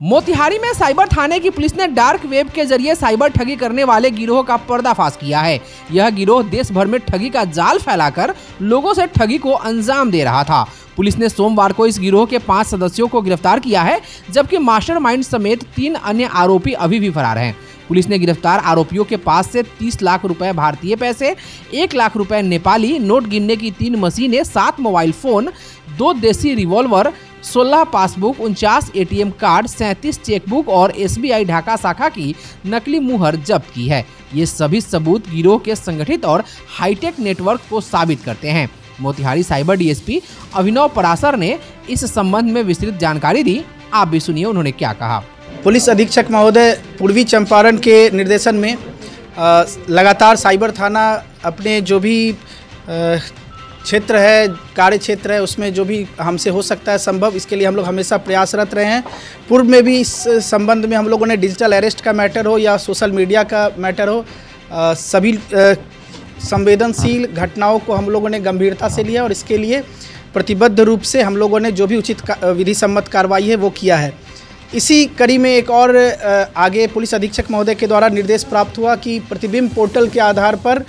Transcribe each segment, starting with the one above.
मोतिहारी में साइबर थाने की पुलिस ने डार्क वेब के जरिए साइबर ठगी करने वाले गिरोह का पर्दाफाश किया है। यह गिरोह देश भर में ठगी का जाल फैलाकर लोगों से ठगी को अंजाम दे रहा था। पुलिस ने सोमवार को इस गिरोह के 5 सदस्यों को गिरफ्तार किया है, जबकि मास्टरमाइंड समेत 3 अन्य आरोपी अभी भी फरार हैं। पुलिस ने गिरफ्तार आरोपियों के पास से 30 लाख रुपए भारतीय पैसे, 1 लाख रुपए नेपाली नोट गिनने की 3 मशीनें, 7 मोबाइल फोन, 2 देसी revolver, 16 passbook, 49 ATM card, 37 chequebook और SBI ढाका शाखा की नकली मुहर जब्त की है। ये सभी सबूत गिरोह के संगठित और हाईटेक नेटवर्क को साबित करते हैं। मोतिहारी साइबर DSP अभिनव पराशर ने इस संबंध में विस्तृत जानकारी दी। आप भी सुनिए उन्होंने क्या कहा। पुलिस अधीक्षक महोदय पूर्वी चंपारण के निर्देशन में लगातार साइबर थाना अपने जो भी क्षेत्र है, कार्य क्षेत्र है, उसमें जो भी हमसे हो सकता है संभव, इसके लिए हम लोग हमेशा प्रयासरत रहे हैं। पूर्व में भी इस संबंध में हम लोगों ने डिजिटल अरेस्ट का मैटर हो या सोशल मीडिया का मैटर हो, सभी संवेदनशील घटनाओं को हम लोगों ने गंभीरता से लिया और इसके लिए प्रतिबद्ध रूप से हम लोगों ने जो भी उचित विधि सम्मत कार्रवाई है वो किया है। इसी कड़ी में एक और आगे पुलिस अधीक्षक महोदय के द्वारा निर्देश प्राप्त हुआ कि प्रतिबिंब पोर्टल के आधार पर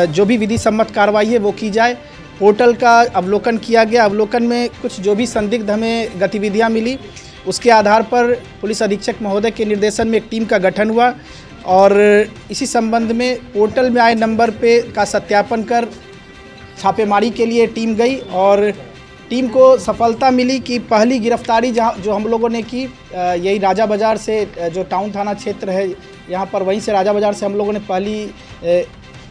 जो भी विधि सम्मत कार्रवाई है वो की जाए। पोर्टल का अवलोकन किया गया। अवलोकन में कुछ जो भी संदिग्ध हमें गतिविधियां मिली, उसके आधार पर पुलिस अधीक्षक महोदय के निर्देशन में एक टीम का गठन हुआ और इसी संबंध में पोर्टल में आए नंबर पे का सत्यापन कर छापेमारी के लिए टीम गई और टीम को सफलता मिली कि पहली गिरफ्तारी जो हम लोगों ने की, यही राजा बाज़ार से, जो टाउन थाना क्षेत्र है यहाँ पर, वहीं से राजा बाज़ार से हम लोगों ने पहली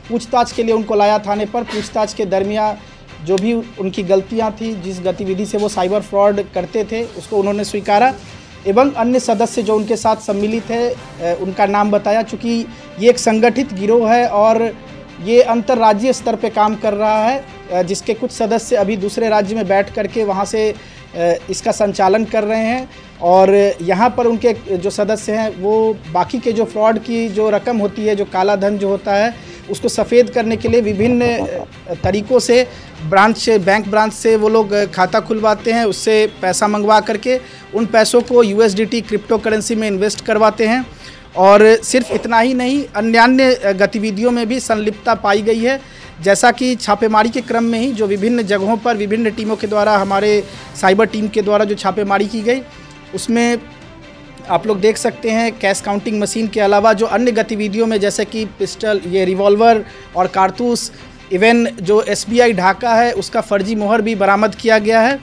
पूछताछ के लिए उनको लाया थाने पर। पूछताछ के दरमियान जो भी उनकी गलतियां थी, जिस गतिविधि से वो साइबर फ्रॉड करते थे, उसको उन्होंने स्वीकारा एवं अन्य सदस्य जो उनके साथ सम्मिलित है उनका नाम बताया। चूँकि ये एक संगठित गिरोह है और ये अंतर्राज्यीय स्तर पे काम कर रहा है, जिसके कुछ सदस्य अभी दूसरे राज्य में बैठ करके वहाँ से इसका संचालन कर रहे हैं और यहाँ पर उनके जो सदस्य हैं वो बाकी के जो फ्रॉड की जो रकम होती है, जो काला धन जो होता है, उसको सफ़ेद करने के लिए विभिन्न तरीक़ों से बैंक ब्रांच से वो लोग खाता खुलवाते हैं, उससे पैसा मंगवा करके उन पैसों को USDT क्रिप्टो करेंसी में इन्वेस्ट करवाते हैं और सिर्फ इतना ही नहीं, अन्य गतिविधियों में भी संलिप्तता पाई गई है। जैसा कि छापेमारी के क्रम में ही जो विभिन्न जगहों पर विभिन्न टीमों के द्वारा, हमारे साइबर टीम के द्वारा जो छापेमारी की गई, उसमें आप लोग देख सकते हैं कैश काउंटिंग मशीन के अलावा जो अन्य गतिविधियों में, जैसे कि पिस्टल, ये रिवॉल्वर और कारतूस, इवन जो SBI ढाका है उसका फर्जी मोहर भी बरामद किया गया है।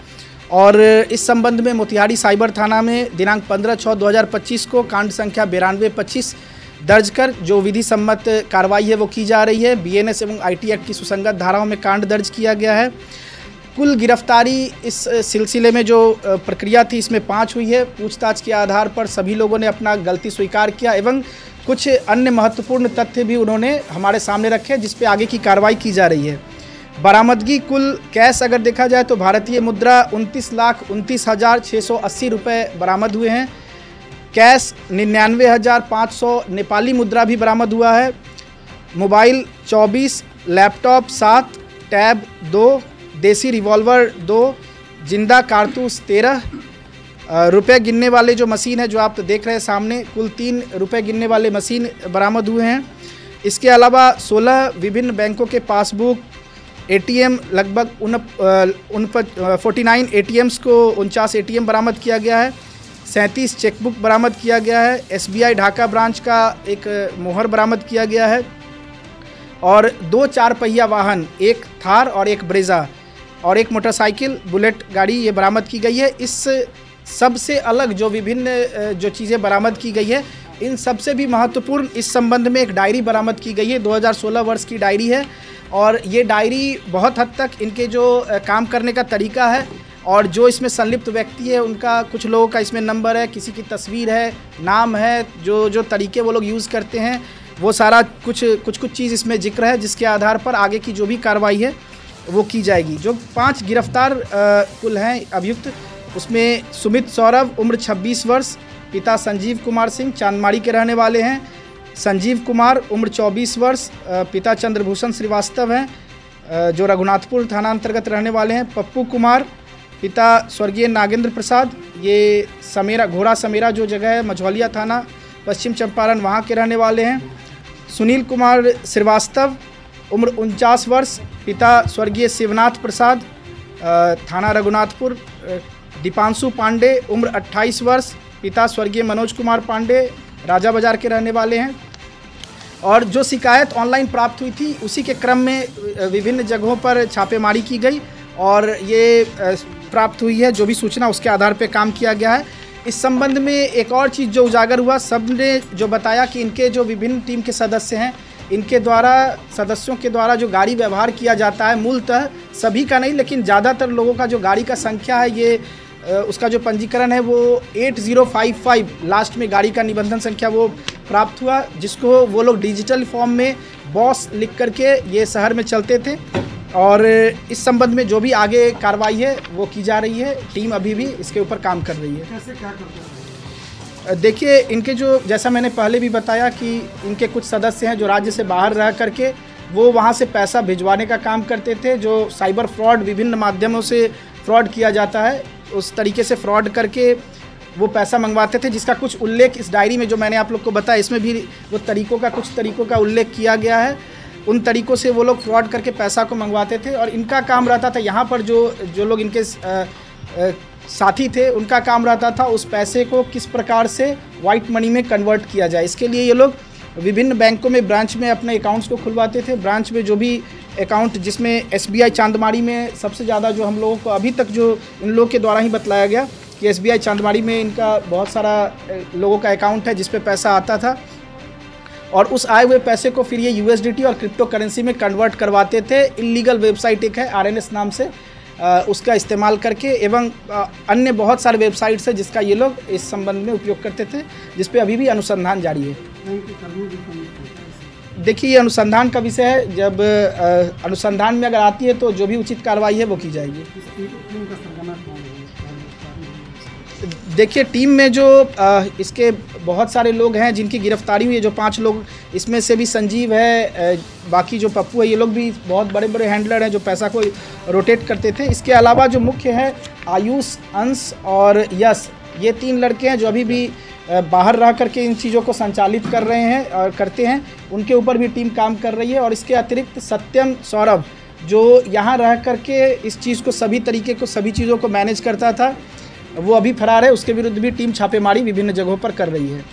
और इस संबंध में मोतिहारी साइबर थाना में दिनांक 15/6/2025 को कांड संख्या 9225 दर्ज कर जो विधि सम्मत कार्रवाई है वो की जा रही है। BNS एवं IT एक्ट की सुसंगत धाराओं में कांड दर्ज किया गया है। कुल गिरफ्तारी इस सिलसिले में जो प्रक्रिया थी, इसमें 5 हुई है। पूछताछ के आधार पर सभी लोगों ने अपना गलती स्वीकार किया एवं कुछ अन्य महत्वपूर्ण तथ्य भी उन्होंने हमारे सामने रखे, जिस पे आगे की कार्रवाई की जा रही है। बरामदगी कुल कैश अगर देखा जाए तो भारतीय मुद्रा 29,29,680 रुपये बरामद हुए हैं। कैश 99,500 नेपाली मुद्रा भी बरामद हुआ है। मोबाइल 24, लैपटॉप 7, टैब 2, देसी रिवॉल्वर 2, जिंदा कारतूस 13, रुपए गिनने वाले जो मशीन है जो आप देख रहे हैं सामने, कुल 3 रुपए गिनने वाले मशीन बरामद हुए हैं। इसके अलावा 16 विभिन्न बैंकों के पासबुक, ATM लगभग 49 ATMs को 49 ATM बरामद किया गया है। 37 चेकबुक बरामद किया गया है। SBI ढाका ब्रांच का एक मोहर बरामद किया गया है और 2 4 पहिया वाहन, एक थार और एक ब्रेजा और एक मोटरसाइकिल बुलेट गाड़ी ये बरामद की गई है। इस सबसे अलग जो विभिन्न जो चीज़ें बरामद की गई है, इन सबसे भी महत्वपूर्ण इस संबंध में एक डायरी बरामद की गई है। 2016 वर्ष की डायरी है और ये डायरी बहुत हद तक इनके जो काम करने का तरीका है और जो इसमें संलिप्त व्यक्ति है उनका, कुछ लोगों का इसमें नंबर है, किसी की तस्वीर है, नाम है, जो तरीके वो लोग यूज़ करते हैं, वो सारा कुछ चीज़ इसमें जिक्र है, जिसके आधार पर आगे की जो भी कार्रवाई है वो की जाएगी। जो 5 गिरफ्तार कुल हैं अभियुक्त, उसमें सुमित सौरभ उम्र 26 वर्ष, पिता संजीव कुमार सिंह चांदमारी के रहने वाले हैं। संजीव कुमार उम्र 24 वर्ष, पिता चंद्रभूषण श्रीवास्तव हैं जो रघुनाथपुर थाना अंतर्गत रहने वाले हैं। पप्पू कुमार पिता स्वर्गीय नागेंद्र प्रसाद, ये समेरा घोड़ा समेरा जो जगह है मझौलिया थाना पश्चिम चंपारण, वहाँ के रहने वाले हैं। सुनील कुमार श्रीवास्तव, उम्र 49 वर्ष, पिता स्वर्गीय शिवनाथ प्रसाद, थाना रघुनाथपुर। दीपांशु पांडे, उम्र 28 वर्ष, पिता स्वर्गीय मनोज कुमार पांडे, राजा बाजार के रहने वाले हैं। और जो शिकायत ऑनलाइन प्राप्त हुई थी उसी के क्रम में विभिन्न जगहों पर छापेमारी की गई और ये प्राप्त हुई है जो भी सूचना उसके आधार पर काम किया गया है। इस संबंध में एक और चीज़ जो उजागर हुआ, सबने जो बताया कि इनके जो विभिन्न टीम के सदस्य हैं, इनके द्वारा सदस्यों के द्वारा जो गाड़ी व्यवहार किया जाता है, मूलतः सभी का नहीं लेकिन ज़्यादातर लोगों का जो गाड़ी का संख्या है, ये उसका जो पंजीकरण है वो 8055 लास्ट में गाड़ी का निबंधन संख्या वो प्राप्त हुआ, जिसको वो लोग डिजिटल फॉर्म में बॉस लिख करके ये शहर में चलते थे। और इस संबंध में जो भी आगे कार्रवाई है वो की जा रही है। टीम अभी भी इसके ऊपर काम कर रही है। कैसे क्या करते हैं? देखिए, इनके जो, जैसा मैंने पहले भी बताया कि इनके कुछ सदस्य हैं जो राज्य से बाहर रह करके वो वहाँ से पैसा भिजवाने का काम करते थे। जो साइबर फ्रॉड, विभिन्न माध्यमों से फ्रॉड किया जाता है, उस तरीके से फ्रॉड करके वो पैसा मंगवाते थे, जिसका कुछ उल्लेख इस डायरी में जो मैंने आप लोग को बताया, इसमें भी वो कुछ तरीकों का उल्लेख किया गया है। उन तरीकों से वो लोग फ्रॉड करके पैसा को मंगवाते थे और इनका काम रहता था, यहाँ पर जो लोग इनके साथी थे, उनका काम रहता था उस पैसे को किस प्रकार से वाइट मनी में कन्वर्ट किया जाए। इसके लिए ये लोग विभिन्न बैंकों में, ब्रांच में अपने अकाउंट्स को खुलवाते थे। ब्रांच में जो भी अकाउंट, जिसमें SBI चांदमारी में सबसे ज़्यादा, जो हम लोगों को अभी तक जो इन लोगों के द्वारा ही बतलाया गया कि SBI चांदमारी में इनका बहुत सारा लोगों का अकाउंट है जिस पे पैसा आता था और उस आए हुए पैसे को फिर ये USDT और क्रिप्टो करेंसी में कन्वर्ट करवाते थे। इलीगल वेबसाइट एक है RNS नाम से, उसका इस्तेमाल करके, एवं अन्य बहुत सारे वेबसाइट्स है जिसका ये लोग इस संबंध में उपयोग करते थे, जिस पे अभी भी अनुसंधान जारी है। देखिए, ये अनुसंधान का विषय है। जब अनुसंधान में अगर आती है तो जो भी उचित कार्रवाई है वो की जाएगी। देखिए, टीम में जो इसके बहुत सारे लोग हैं जिनकी गिरफ्तारी हुई है, जो 5 लोग, इसमें से भी संजीव है, बाकी जो पप्पू है, ये लोग भी बहुत बड़े बड़े हैंडलर हैं जो पैसा को रोटेट करते थे। इसके अलावा जो मुख्य है आयुष, अंश और यश, ये 3 लड़के हैं जो अभी भी बाहर रह करके इन चीज़ों को संचालित कर रहे हैं और करते हैं। उनके ऊपर भी टीम काम कर रही है। और इसके अतिरिक्त सत्यम सौरभ, जो यहाँ रह करके इस चीज़ को, सभी तरीके को, सभी चीज़ों को मैनेज करता था, वो अभी फरार है। उसके विरुद्ध भी टीम छापेमारी विभिन्न जगहों पर कर रही है।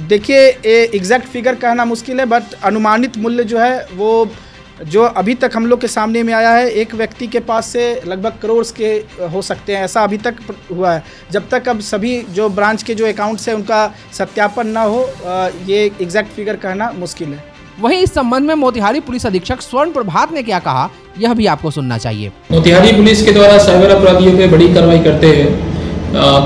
देखिए, एग्जैक्ट फिगर कहना मुश्किल है, बट अनुमानित मूल्य जो है वो, जो अभी तक हम लोग के सामने में आया है, एक व्यक्ति के पास से लगभग करोड़ के हो सकते हैं, ऐसा अभी तक हुआ है। जब तक अब सभी जो ब्रांच के जो अकाउंट्स हैं उनका सत्यापन ना हो, ये एग्जैक्ट फिगर कहना मुश्किल है। वहीं इस संबंध में मोतिहारी पुलिस अधीक्षक स्वर्ण प्रभात ने क्या कहा, यह भी आपको सुनना चाहिए। मोतिहारी पुलिस के द्वारा साइबर अपराधियों पे बड़ी कार्रवाई करते हुए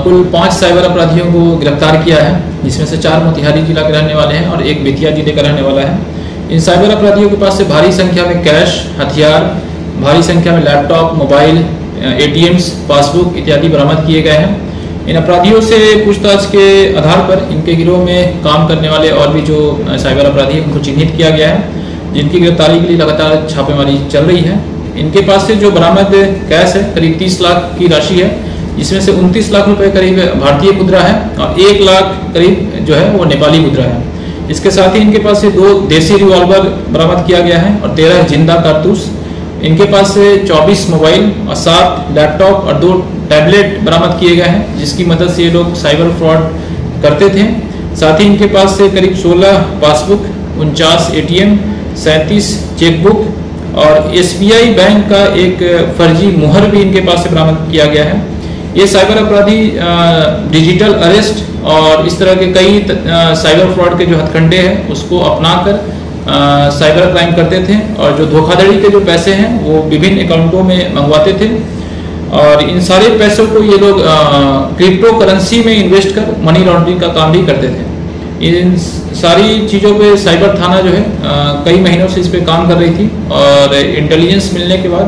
कुल 5 साइबर अपराधियों को गिरफ्तार किया है, जिसमें से 4 मोतिहारी जिला के रहने वाले हैं और 1 बेतिया जिले का रहने वाला है। इन साइबर अपराधियों के पास से भारी संख्या में कैश, हथियार, भारी संख्या में लैपटॉप, मोबाइल, ATMs, पासबुक इत्यादि बरामद किए गए हैं। इन अपराधियों से पूछताछ के आधार पर इनके गिरोह में काम करने वाले और भी जो साइबर अपराधी हैं उनको चिन्हित किया गया है, जिनकी गिरफ्तारी के लिए लगातार छापेमारी चल रही है। इनके पास से जो बरामद कैश है करीब 30 लाख की राशि है, जिसमें से 29 लाख रुपए करीब भारतीय मुद्रा है और 1 लाख करीब जो है वो नेपाली मुद्रा है। इसके साथ ही इनके पास से 2 देसी रिवॉल्वर बरामद किया गया है और 13 जिंदा कारतूस। इनके पास से 24 मोबाइल और 7 लैपटॉप और 2 टैबलेट बरामद किए गए हैं, जिसकी मदद से ये लोग साइबर फ्रॉड करते थे। साथ ही इनके पास से करीब 16 पासबुक, 49 ATM, 37 चेकबुक और SBI बैंक का एक फर्जी मुहर भी इनके पास से बरामद किया गया है। ये साइबर अपराधी डिजिटल अरेस्ट और इस तरह के कई साइबर फ्रॉड के जो हथकंडे हैं उसको अपनाकर साइबर क्राइम करते थे और जो धोखाधड़ी के जो पैसे हैं वो विभिन्न अकाउंटों में मंगवाते थे और इन सारे पैसों को ये लोग क्रिप्टो करेंसी में इन्वेस्ट कर मनी लॉन्ड्रिंग का काम भी करते थे। इन सारी चीज़ों पे साइबर थाना जो है कई महीनों से इस पे काम कर रही थी और इंटेलिजेंस मिलने के बाद,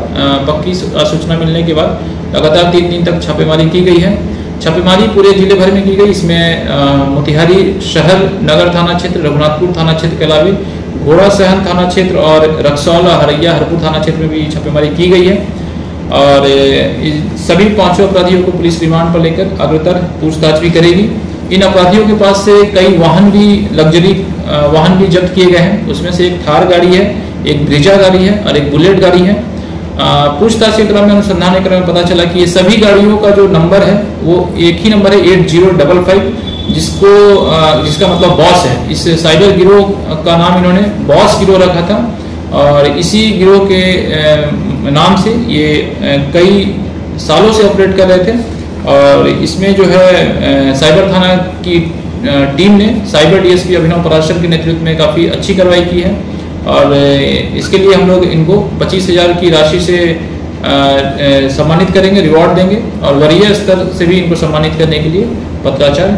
पक्की सूचना मिलने के बाद लगातार 3 दिन तक छापेमारी की गई है। छापेमारी पूरे जिले भर में की गई। इसमें मोतिहारी शहर नगर थाना क्षेत्र, रघुनाथपुर थाना क्षेत्र के अलावा घोड़ा सहन थाना क्षेत्र और रक्सौल, हरैया, हरपुर थाना क्षेत्र में भी छापेमारी की गई है। और सभी 5 अपराधियों को पुलिस रिमांड पर लेकर अग्रतर पूछताछ भी करेगी। इन अपराधियों के पास से कई वाहन भी, लग्जरी वाहन भी जब्त किए गए हैं। उसमें से एक थार गाड़ी है, एक ब्रिजा गाड़ी है और एक बुलेट गाड़ी है। पूछताछ के क्रम में, अनुसंधान के क्रम में पता चला कि ये सभी गाड़ियों का जो नंबर है वो एक ही नंबर है, 8055, जिसका मतलब बॉस है। इस साइबर गिरोह का नाम इन्होंने बॉस गिरोह रखा था और इसी गिरोह के नाम से ये कई सालों से ऑपरेट कर रहे थे। और इसमें जो है साइबर थाना की टीम ने साइबर डीएसपी अभिनव पराशर के नेतृत्व में काफ़ी अच्छी कार्रवाई की है और इसके लिए हम लोग इनको 25,000 की राशि से सम्मानित करेंगे, रिवॉर्ड देंगे और वरीय स्तर से भी इनको सम्मानित करने के लिए पत्राचार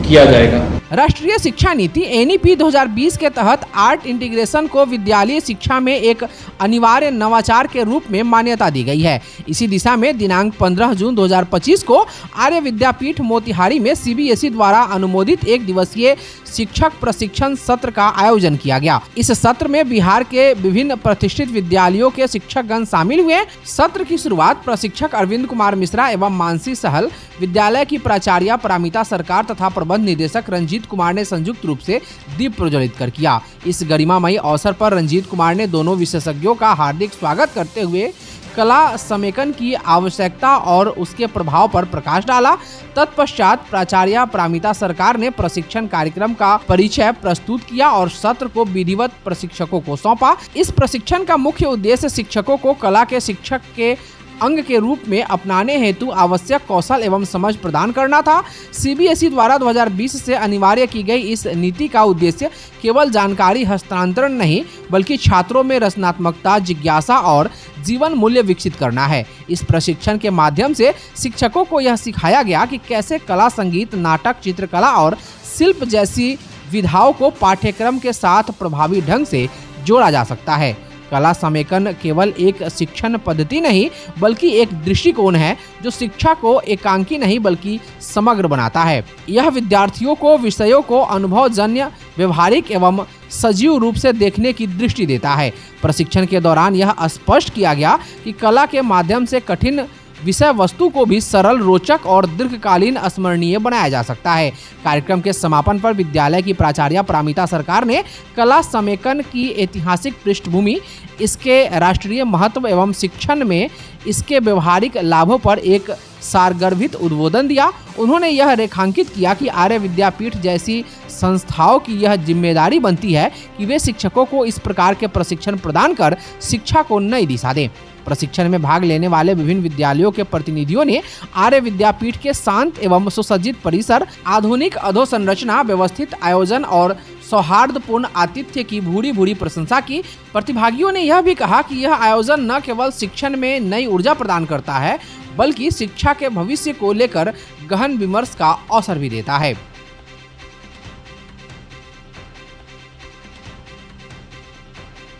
किया जाएगा। राष्ट्रीय शिक्षा नीति एनईपी 2020 के तहत आर्ट इंटीग्रेशन को विद्यालयी शिक्षा में एक अनिवार्य नवाचार के रूप में मान्यता दी गई है। इसी दिशा में दिनांक 15 जून 2025 को आर्य विद्यापीठ मोतिहारी में सीबीएसई द्वारा अनुमोदित 1 दिवसीय शिक्षक प्रशिक्षण सत्र का आयोजन किया गया। इस सत्र में बिहार के विभिन्न प्रतिष्ठित विद्यालयों के शिक्षकगण शामिल हुए। सत्र की शुरुआत प्रशिक्षक अरविंद कुमार मिश्रा एवं मानसी सहल, विद्यालय की प्राचार्य परामिता सरकार तथा प्रबंध निदेशक रंजीत कुमार ने संयुक्त रूप से दीप प्रज्वलित कर किया। इस गरिमामयी अवसर पर रंजीत कुमार ने दोनों विशेषज्ञों का हार्दिक स्वागत करते हुए कला समेकन की आवश्यकता और उसके प्रभाव पर प्रकाश डाला। तत्पश्चात प्राचार्य परामिता सरकार ने प्रशिक्षण कार्यक्रम का परिचय प्रस्तुत किया और सत्र को विधिवत प्रशिक्षकों को सौंपा। इस प्रशिक्षण का मुख्य उद्देश्य शिक्षकों को कला के शिक्षक के अंग के रूप में अपनाने हेतु आवश्यक कौशल एवं समझ प्रदान करना था। सीबीएसई द्वारा 2020 से अनिवार्य की गई इस नीति का उद्देश्य केवल जानकारी हस्तांतरण नहीं बल्कि छात्रों में रचनात्मकता, जिज्ञासा और जीवन मूल्य विकसित करना है। इस प्रशिक्षण के माध्यम से शिक्षकों को यह सिखाया गया कि कैसे कला, संगीत, नाटक, चित्रकला और शिल्प जैसी विधाओं को पाठ्यक्रम के साथ प्रभावी ढंग से जोड़ा जा सकता है। कला समेकन केवल एक शिक्षण पद्धति नहीं बल्कि एक दृष्टिकोण है जो शिक्षा को एकांकी नहीं बल्कि समग्र बनाता है। यह विद्यार्थियों को विषयों को अनुभवजन्य, व्यवहारिक एवं सजीव रूप से देखने की दृष्टि देता है। प्रशिक्षण के दौरान यह स्पष्ट किया गया कि कला के माध्यम से कठिन विषय वस्तु को भी सरल, रोचक और दीर्घकालीन स्मरणीय बनाया जा सकता है। कार्यक्रम के समापन पर विद्यालय की प्राचार्य परामिता सरकार ने कला समेकन की ऐतिहासिक पृष्ठभूमि, इसके राष्ट्रीय महत्व एवं शिक्षण में इसके व्यवहारिक लाभों पर एक सारगर्भित उद्बोधन दिया। उन्होंने यह रेखांकित किया कि आर्य विद्यापीठ जैसी संस्थाओं की यह जिम्मेदारी बनती है कि वे शिक्षकों को इस प्रकार के प्रशिक्षण प्रदान कर शिक्षा को नई दिशा दें। प्रशिक्षण में भाग लेने वाले विभिन्न विद्यालयों के प्रतिनिधियों ने आर्य विद्यापीठ के शांत एवं सुसज्जित परिसर, आधुनिक अधोसंरचना, व्यवस्थित आयोजन और सौहार्दपूर्ण आतिथ्य की भूरी भूरी प्रशंसा की। प्रतिभागियों ने यह भी कहा कि यह आयोजन न केवल शिक्षण में नई ऊर्जा प्रदान करता है बल्कि शिक्षा के भविष्य को लेकर गहन विमर्श का अवसर भी देता है।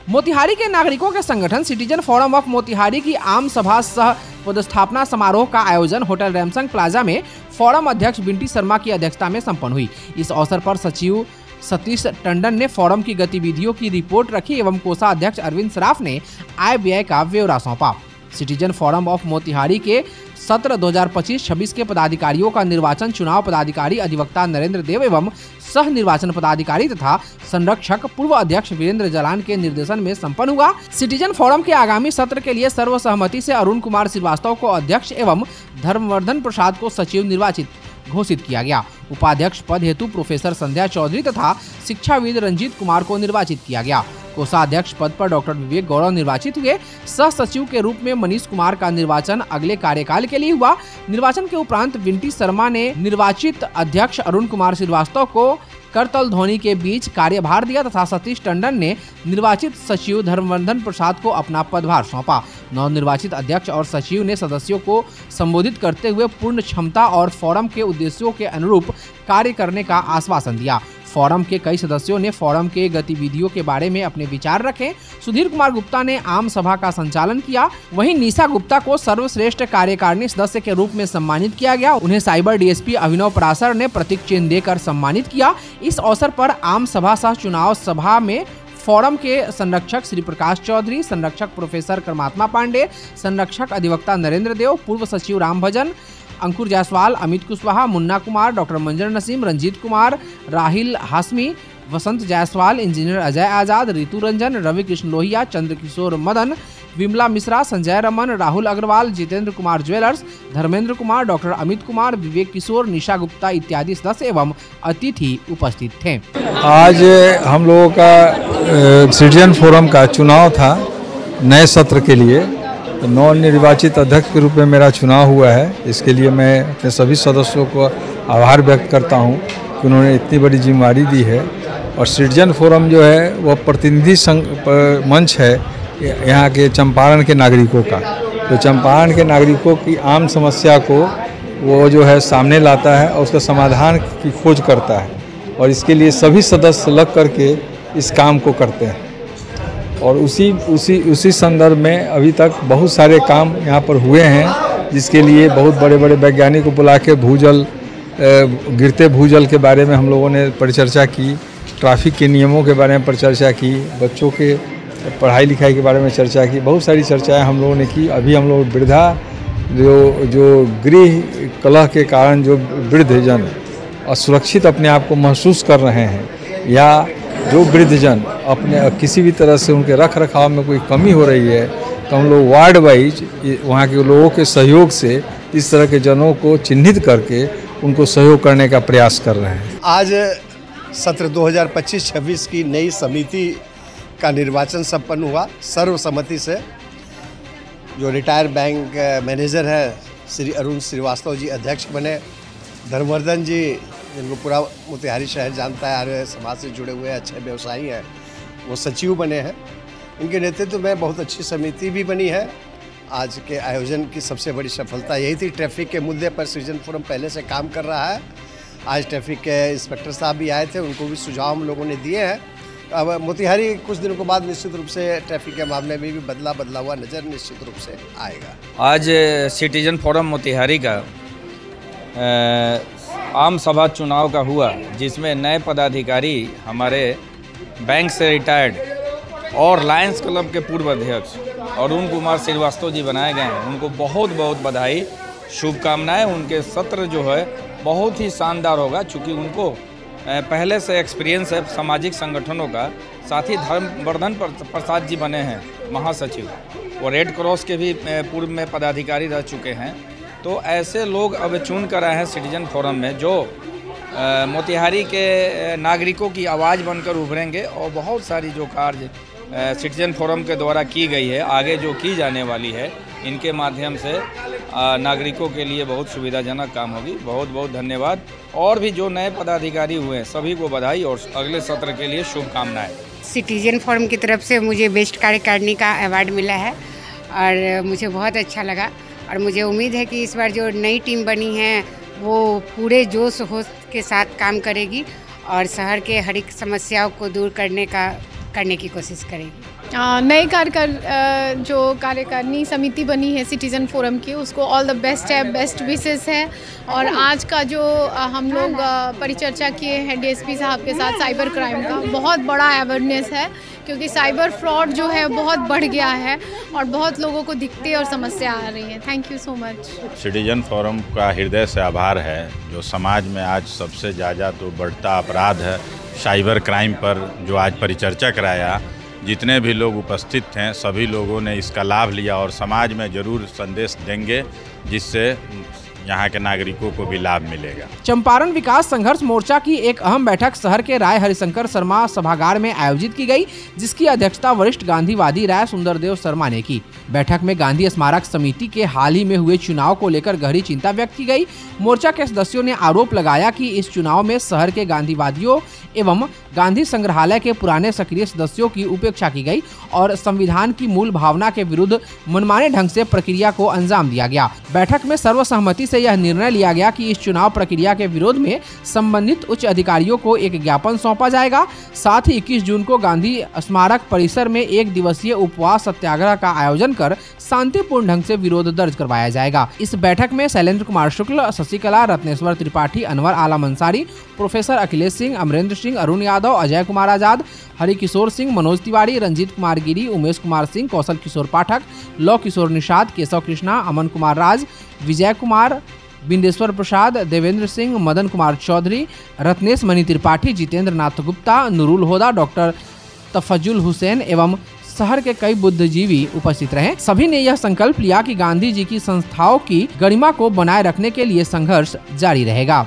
मोतिहारी के नागरिकों के संगठन सिटीजन फोरम ऑफ मोतिहारी की आम सभा सह पदस्थापना समारोह का आयोजन होटल रैमसंग प्लाजा में फोरम अध्यक्ष बिंटी शर्मा की अध्यक्षता में संपन्न हुई। इस अवसर पर सचिव सतीश टंडन ने फोरम की गतिविधियों की रिपोर्ट रखी एवं कोषाध्यक्ष अरविंद सराफ ने आय व्यय का ब्यौरा सौंपा। सिटीजन फोरम ऑफ मोतिहारी के सत्र 2025-26 के पदाधिकारियों का निर्वाचन चुनाव पदाधिकारी अधिवक्ता नरेंद्र देव एवं सह निर्वाचन पदाधिकारी तथा संरक्षक पूर्व अध्यक्ष वीरेंद्र जलान के निर्देशन में संपन्न हुआ। सिटीजन फोरम के आगामी सत्र के लिए सर्वसहमति से अरुण कुमार श्रीवास्तव को अध्यक्ष एवं धर्मवर्धन प्रसाद को सचिव निर्वाचित घोषित किया गया। उपाध्यक्ष पद हेतु प्रोफेसर संध्या चौधरी तथा शिक्षाविद रंजीत कुमार को निर्वाचित किया गया। कोषाध्यक्ष पद पर डॉक्टर विवेक गौरव निर्वाचित हुए। सह सचिव के रूप में मनीष कुमार का निर्वाचन अगले कार्यकाल के लिए हुआ। निर्वाचन के उपरांत बिंटी शर्मा ने निर्वाचित अध्यक्ष अरुण कुमार श्रीवास्तव को करतल ध्वनि के बीच कार्यभार दिया तथा सतीश टंडन ने निर्वाचित सचिव धर्मवर्धन प्रसाद को अपना पदभार सौंपा। नवनिर्वाचित अध्यक्ष और सचिव ने सदस्यों को संबोधित करते हुए पूर्ण क्षमता और फोरम के उद्देश्यों के अनुरूप कार्य करने का आश्वासन दिया। फोरम के कई सदस्यों ने फोरम के गतिविधियों के बारे में अपने विचार रखे। सुधीर कुमार गुप्ता ने आम सभा का संचालन किया। वहीं निशा गुप्ता को सर्वश्रेष्ठ कार्यकारिणी सदस्य के रूप में सम्मानित किया गया। उन्हें साइबर डीएसपी अभिनव पराशर ने प्रतीक चिन्ह देकर सम्मानित किया। इस अवसर पर आम सभा सह चुनाव सभा में फोरम के संरक्षक श्री प्रकाश चौधरी, संरक्षक प्रोफेसर परमात्मा पांडे, संरक्षक अधिवक्ता नरेंद्र देव, पूर्व सचिव राम भजन, अंकुर जायसवाल, अमित कुशवाहा, मुन्ना कुमार, डॉक्टर मंजर नसीम, रंजीत कुमार, राहिल हाशमी, वसंत जायसवाल, इंजीनियर अजय आजाद, ऋतु रंजन, रवि कृष्ण लोहिया, चंद्रकिशोर मदन, विमला मिश्रा, संजय रमन, राहुल अग्रवाल, जितेंद्र कुमार ज्वेलर्स, धर्मेंद्र कुमार, डॉक्टर अमित कुमार, विवेक किशोर, निशा गुप्ता इत्यादि सदस्य एवं अतिथि उपस्थित थे। आज हम लोगों का सिटीजन फोरम का चुनाव था नए सत्र के लिए। नव निर्वाचित अध्यक्ष के रूप में मेरा चुनाव हुआ है। इसके लिए मैं अपने सभी सदस्यों को आभार व्यक्त करता हूं कि उन्होंने इतनी बड़ी जिम्मेदारी दी है। और सिटीजन फोरम जो है वह प्रतिनिधि मंच है यहाँ के चंपारण के नागरिकों का। तो चंपारण के नागरिकों की आम समस्या को वो जो है सामने लाता है और उसका समाधान की खोज करता है, और इसके लिए सभी सदस्य लग करके इस काम को करते हैं। और उसी संदर्भ में अभी तक बहुत सारे काम यहाँ पर हुए हैं, जिसके लिए बहुत बड़े बड़े वैज्ञानिक को बुला के भूजल गिरते भूजल के बारे में हम लोगों ने परिचर्चा की, ट्रैफिक के नियमों के बारे में परिचर्चा की, बच्चों के पढ़ाई लिखाई के बारे में चर्चा की। बहुत सारी चर्चाएं हम लोगों ने की। अभी हम लोग वृद्धा जो गृह कलह के कारण जो वृद्धजन असुरक्षित अपने आप को महसूस कर रहे हैं, या जो वृद्धजन अपने किसी भी तरह से उनके रख रखाव में कोई कमी हो रही है, तो हम लोग वार्ड वाइज वहाँ के लोगों के सहयोग से इस तरह के जनों को चिन्हित करके उनको सहयोग करने का प्रयास कर रहे हैं। आज सत्र 2025-26 की नई समिति का निर्वाचन संपन्न हुआ सर्वसम्मति से। जो रिटायर बैंक मैनेजर है श्री अरुण श्रीवास्तव जी अध्यक्ष बने। धर्मवर्धन जी, जिनको पूरा मोतिहारी शहर जानता है, आर्य समाज से जुड़े हुए अच्छे व्यवसायी हैं, वो सचिव बने हैं। इनके नेतृत्व में बहुत अच्छी समिति भी बनी है। आज के आयोजन की सबसे बड़ी सफलता यही थी। ट्रैफिक के मुद्दे पर सिटीजन फोरम पहले से काम कर रहा है। आज ट्रैफिक के इंस्पेक्टर साहब भी आए थे, उनको भी सुझाव हम लोगों ने दिए हैं। अब मोतिहारी कुछ दिनों के बाद निश्चित रूप से ट्रैफिक के मामले में भी बदला हुआ नज़र निश्चित रूप से आएगा। आज सिटीजन फोरम मोतिहारी का आम सभा चुनाव का हुआ, जिसमें नए पदाधिकारी हमारे बैंक से रिटायर्ड और लायंस क्लब के पूर्व अध्यक्ष अरुण कुमार श्रीवास्तव जी बनाए गए हैं। उनको बहुत बहुत बधाई, शुभकामनाएं। उनके सत्र जो है बहुत ही शानदार होगा, चूँकि उनको पहले से एक्सपीरियंस है सामाजिक संगठनों का। साथ ही धर्मवर्धन प्रसाद जी बने हैं महासचिव, वो रेड क्रॉस के भी पूर्व में पदाधिकारी रह चुके हैं। तो ऐसे लोग अब चुन कर आए हैं सिटीजन फोरम में, जो मोतिहारी के नागरिकों की आवाज़ बनकर उभरेंगे। और बहुत सारी जो कार्य सिटीजन फोरम के द्वारा की गई है, आगे जो की जाने वाली है, इनके माध्यम से नागरिकों के लिए बहुत सुविधाजनक काम होगी। बहुत बहुत धन्यवाद। और भी जो नए पदाधिकारी हुए हैं सभी को बधाई और अगले सत्र के लिए शुभकामनाएं। सिटीजन फोरम की तरफ से मुझे बेस्ट कार्यकारिणी का अवार्ड मिला है और मुझे बहुत अच्छा लगा। और मुझे उम्मीद है कि इस बार जो नई टीम बनी है वो पूरे जोश होश के साथ काम करेगी और शहर के हर एक समस्याओं को दूर करने की कोशिश करेगी। नई जो कार्यकारिणी समिति बनी है सिटीजन फोरम की, उसको ऑल द बेस्ट है, बेस्ट विशेस है। और आज का जो हम लोग परिचर्चा किए हैं डीएसपी साहब के साथ साइबर क्राइम का, बहुत बड़ा अवेयरनेस है, क्योंकि साइबर फ्रॉड जो है बहुत बढ़ गया है और बहुत लोगों को दिक्कतें और समस्या आ रही है। Thank you so much. Citizen forum का हृदय से आभार है। जो समाज में आज सबसे ज़्यादा तो बढ़ता अपराध है साइबर क्राइम पर, जो आज परिचर्चा कराया, जितने भी लोग उपस्थित थे सभी लोगों ने इसका लाभ लिया और समाज में जरूर संदेश देंगे, जिससे यहाँ के नागरिकों को भी लाभ मिलेगा। चंपारण विकास संघर्ष मोर्चा की एक अहम बैठक शहर के राय हरिशंकर शर्मा सभागार में आयोजित की गई, जिसकी अध्यक्षता वरिष्ठ गांधीवादी राय सुंदरदेव शर्मा ने की। बैठक में गांधी स्मारक समिति के हाल ही में हुए चुनाव को लेकर गहरी चिंता व्यक्त की गई। मोर्चा के सदस्यों ने आरोप लगाया कि इस चुनाव में शहर के गांधीवादियों एवं गांधी संग्रहालय के पुराने सक्रिय सदस्यों की उपेक्षा की गई और संविधान की मूल भावना के विरुद्ध मनमाने ढंग से प्रक्रिया को अंजाम दिया गया। बैठक में सर्वसहमति से यह निर्णय लिया गया कि इस चुनाव प्रक्रिया के विरोध में संबंधित उच्च अधिकारियों को एक ज्ञापन सौंपा जाएगा। साथ ही 21 जून को गांधी स्मारक परिसर में 1 दिवसीय उपवास सत्याग्रह का आयोजन कर शांतिपूर्ण ढंग से विरोध दर्ज करवाया जाएगा। इस बैठक में शैलेंद्र कुमार शुक्ल, शशिकला, रत्नेश्वर त्रिपाठी, अनवर आलम अंसारी, प्रोफेसर अखिलेश सिंह, अमरेंद्र सिंह, अरुण यादव, अजय कुमार आजाद, हरिकिशोर सिंह, मनोज तिवारी, रंजीत कुमार गिरी, उमेश कुमार सिंह, कौशल किशोर पाठक, लौ किशोर निषाद, केशव कृष्णा, अमन कुमार राज, विजय कुमार, बिंदेश्वर प्रसाद, देवेंद्र सिंह, मदन कुमार चौधरी, रत्नेश मणि त्रिपाठी, जितेंद्र नाथ गुप्ता, नूरुल होदा, डॉक्टर तफजुल हुसैन एवं शहर के कई बुद्धिजीवी उपस्थित रहे। सभी ने यह संकल्प लिया कि गांधी जी की संस्थाओं की गरिमा को बनाए रखने के लिए संघर्ष जारी रहेगा।